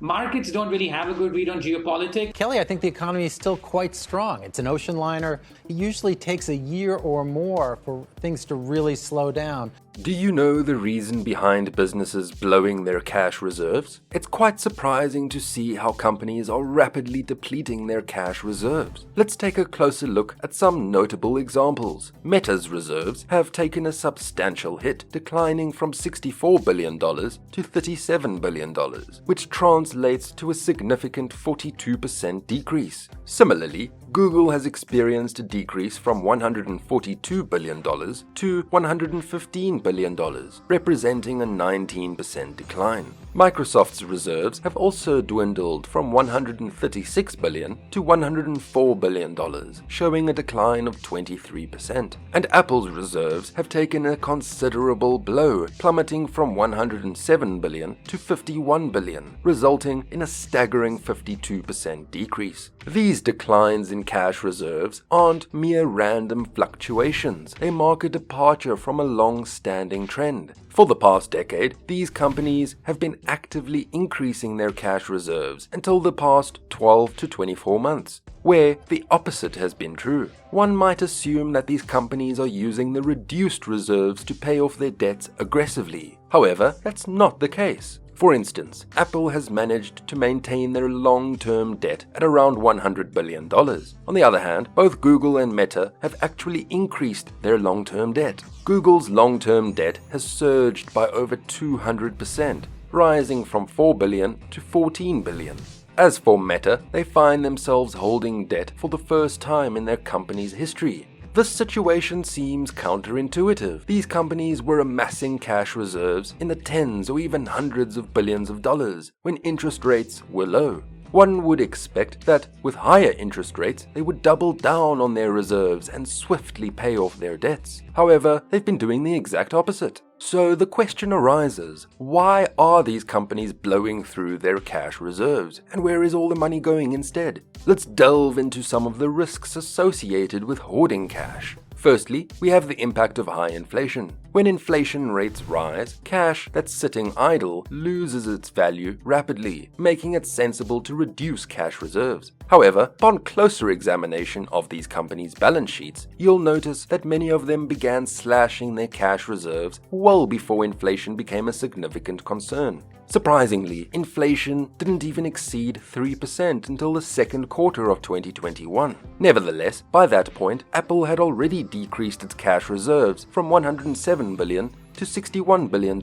Markets don't really have a good read on geopolitics. Kelly, I think the economy is still quite strong. It's an ocean liner. It usually takes a year or more for things to really slow down. Do you know the reason behind businesses blowing their cash reserves? It's quite surprising to see how companies are rapidly depleting their cash reserves. Let's take a closer look at some notable examples. Meta's reserves have taken a substantial hit, declining from $64 billion to $37 billion, which translates to a significant 42% decrease. Similarly, Google has experienced a decrease from $142 billion to $115 billion, representing a 19% decline. Microsoft's reserves have also dwindled from $136 billion to $104 billion, showing a decline of 23%. And Apple's reserves have taken a considerable blow, plummeting from $107 billion to $51 billion, resulting in a staggering 52% decrease. These declines in cash reserves aren't mere random fluctuations. They mark a departure from a long-standing trend. For the past decade, these companies have been actively increasing their cash reserves until the past 12 to 24 months, where the opposite has been true. One might assume that these companies are using the reduced reserves to pay off their debts aggressively. However, that's not the case. For instance, Apple has managed to maintain their long-term debt at around $100 billion. On the other hand, both Google and Meta have actually increased their long-term debt. Google's long-term debt has surged by over 200%, rising from $4 billion to $14 billion. As for Meta, they find themselves holding debt for the first time in their company's history. This situation seems counterintuitive. These companies were amassing cash reserves in the tens or even hundreds of billions of dollars when interest rates were low. One would expect that with higher interest rates, they would double down on their reserves and swiftly pay off their debts. However, they've been doing the exact opposite. So the question arises, why are these companies blowing through their cash reserves, and where is all the money going instead? Let's delve into some of the risks associated with hoarding cash. Firstly, we have the impact of high inflation. When inflation rates rise, cash that's sitting idle loses its value rapidly, making it sensible to reduce cash reserves. However, upon closer examination of these companies' balance sheets, you'll notice that many of them began slashing their cash reserves well before inflation became a significant concern. Surprisingly, inflation didn't even exceed 3% until the second quarter of 2021. Nevertheless, by that point, Apple had already decreased its cash reserves from $107 billion to $61 billion.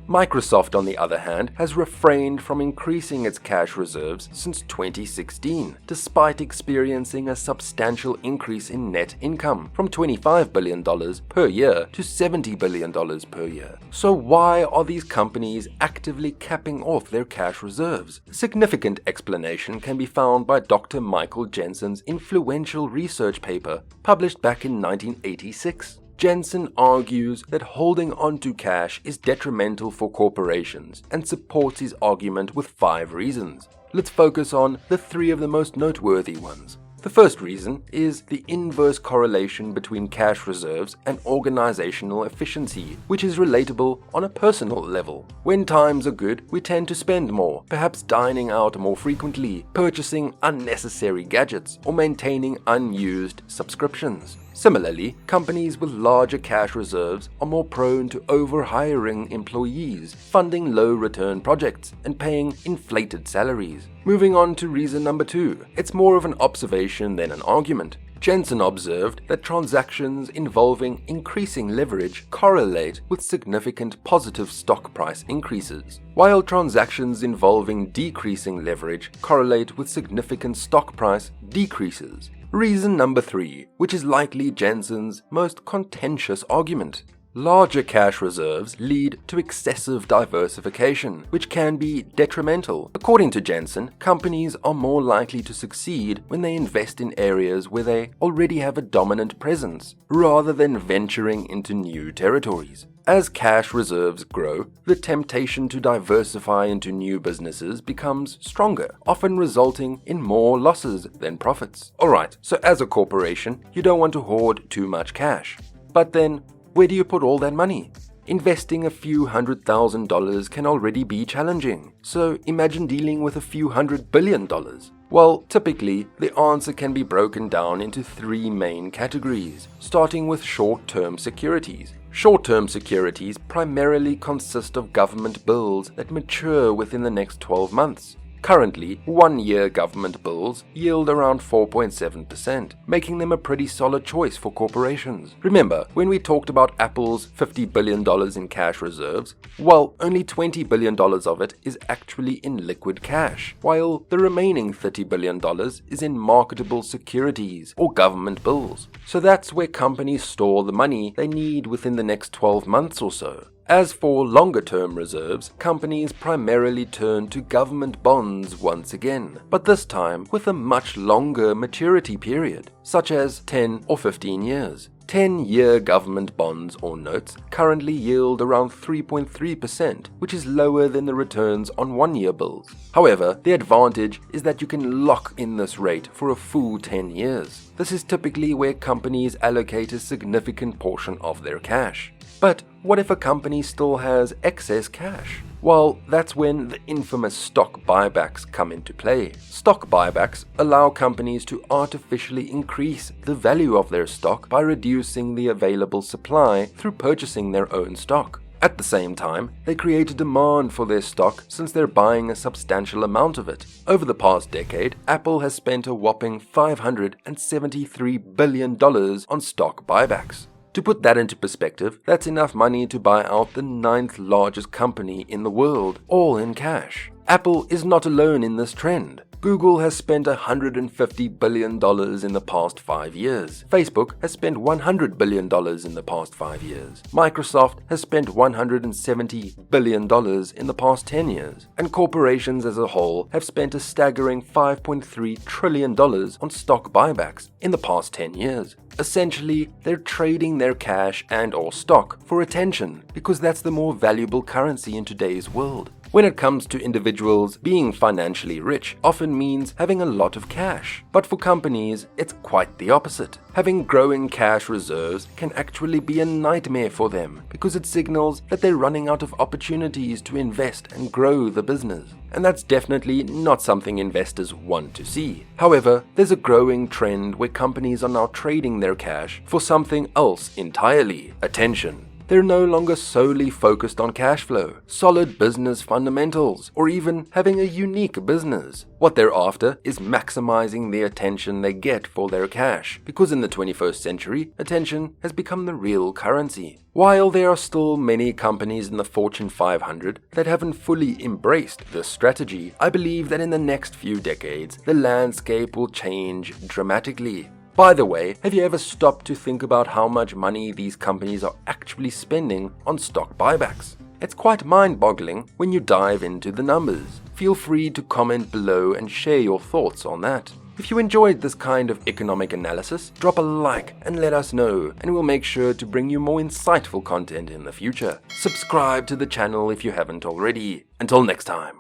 Microsoft, on the other hand, has refrained from increasing its cash reserves since 2016, despite experiencing a substantial increase in net income from $25 billion per year to $70 billion per year. So why are these companies actively capping off their cash reserves? A significant explanation can be found by Dr. Michael Jensen's influential research paper published back in 1986. Jensen argues that holding onto cash is detrimental for corporations and supports his argument with 5 reasons. Let's focus on the 3 of the most noteworthy ones. The first reason is the inverse correlation between cash reserves and organizational efficiency, which is relatable on a personal level. When times are good, we tend to spend more, perhaps dining out more frequently, purchasing unnecessary gadgets, or maintaining unused subscriptions. Similarly, companies with larger cash reserves are more prone to overhiring employees, funding low-return projects, and paying inflated salaries. Moving on to reason number 2, it's more of an observation than an argument. Jensen observed that transactions involving increasing leverage correlate with significant positive stock price increases, while transactions involving decreasing leverage correlate with significant stock price decreases. Reason number 3, which is likely Jensen's most contentious argument. Larger cash reserves lead to excessive diversification, which can be detrimental. According to Jensen, companies are more likely to succeed when they invest in areas where they already have a dominant presence, rather than venturing into new territories. As cash reserves grow, the temptation to diversify into new businesses becomes stronger, often resulting in more losses than profits. Alright, so as a corporation, you don't want to hoard too much cash. But then, where do you put all that money? investing a few $100,000 can already be challenging. So imagine dealing with a few $100 billion. Well, typically, the answer can be broken down into three main categories, starting with short-term securities. Short-term securities primarily consist of government bills that mature within the next 12 months. Currently, one-year government bills yield around 4.7%, making them a pretty solid choice for corporations. Remember, when we talked about Apple's $50 billion in cash reserves, well, only $20 billion of it is actually in liquid cash, while the remaining $30 billion is in marketable securities or government bills. So that's where companies store the money they need within the next 12 months or so. As for longer-term reserves, companies primarily turn to government bonds once again, but this time with a much longer maturity period, such as 10 or 15 years. 10-year government bonds or notes currently yield around 3.3%, which is lower than the returns on one-year bills. However, the advantage is that you can lock in this rate for a full 10 years. This is typically where companies allocate a significant portion of their cash. But what if a company still has excess cash? Well, that's when the infamous stock buybacks come into play. Stock buybacks allow companies to artificially increase the value of their stock by reducing the available supply through purchasing their own stock. At the same time, they create a demand for their stock since they're buying a substantial amount of it. Over the past decade, Apple has spent a whopping $573 billion on stock buybacks. To put that into perspective, that's enough money to buy out the 9th largest company in the world, all in cash. Apple is not alone in this trend. Google has spent $150 billion in the past 5 years. Facebook has spent $100 billion in the past 5 years. Microsoft has spent $170 billion in the past 10 years. And corporations as a whole have spent a staggering $5.3 trillion on stock buybacks in the past 10 years. Essentially, they're trading their cash and/or stock for attention because that's the more valuable currency in today's world. When it comes to individuals, being financially rich often means having a lot of cash. But for companies, it's quite the opposite. Having growing cash reserves can actually be a nightmare for them because it signals that they're running out of opportunities to invest and grow the business. And that's definitely not something investors want to see. However, there's a growing trend where companies are now trading their cash for something else entirely: attention. They're no longer solely focused on cash flow, solid business fundamentals, or even having a unique business. What they're after is maximizing the attention they get for their cash, because in the 21st century, attention has become the real currency. While there are still many companies in the Fortune 500 that haven't fully embraced this strategy, I believe that in the next few decades, the landscape will change dramatically. By the way, have you ever stopped to think about how much money these companies are actually spending on stock buybacks? It's quite mind-boggling when you dive into the numbers. Feel free to comment below and share your thoughts on that. If you enjoyed this kind of economic analysis, drop a like and let us know, and we'll make sure to bring you more insightful content in the future. Subscribe to the channel if you haven't already. Until next time.